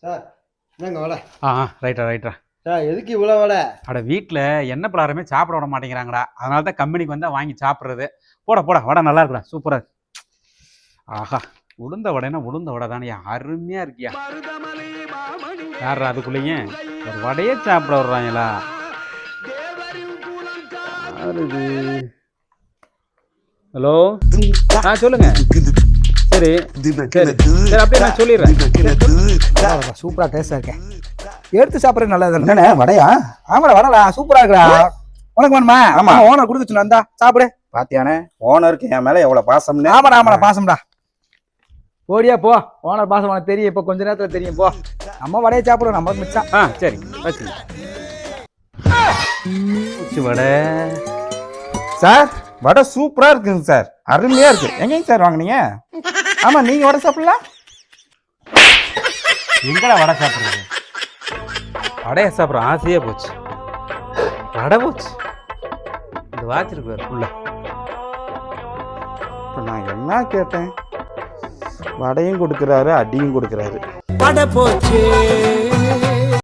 Sir என்னங்க வடை? ரைட்டா sir எதுக்கு இவ்வளோ வடை? அட வீட்டில் எண்ணெய் பலகாரமே சாப்பிட விட மாட்டேங்கிறாங்கடா. அதனால தான் கம்பெனிக்கு வந்தால் வாங்கி சாப்பிட்றது. போட வடை நல்லா இருக்குடா, சூப்பராக இருக்கு. ஆஹா, உளுந்த வடைனா உளுந்த வடை தானே, அருமையாக இருக்கியா. யார் அதுக்குள்ளேயும் ஒரு வடையே சாப்பிட விட்றாங்களா? ஹலோ, சொல்லுங்க. சரி அப்படியே நான் சொல்லிடுறேன். சூப்பரா டேஸ்டா இருக்கேன். எடுத்து சாப்பிட்றது நல்லது தானே. வடையா? ஆமாடா வடலா சூப்பரா இருக்கா. உனக்கு வேணுமா? ஆமா, ஓனர் கொடுத்துச்சு வந்தா சாப்பிடு. பாத்தியானே ஓனருக்கு என் மேல எவ்வளவு பாசம்னு. ஆமாடா பாசம்டா. ஓடியா போ, ஓனர் பாசம் உனக்கு தெரியும். இப்ப கொஞ்ச நேரத்துல தெரியும். போ, நம்ம வடையை சாப்பிடுவோம். நமக்கு மிச்சம். சரி வடை சார். வடை சூப்பரா இருக்குங்க சார், அருமையா இருக்கு. எங்கேங்க சார் வாங்குனீங்க? ஆமா, நீங்க வடை சாப்பிடலாம். எங்கடா வடை சாப்பிட்றது? வடையை சாப்பிட்ற ஆசையே போச்சு. வடை போச்சு. இந்த வாச்சிருக்கு உள்ள. நான் என்ன கேட்டேன்? வடையும் கொடுக்குறாரு, அடியும் கொடுக்குறாரு. வடை போச்சு.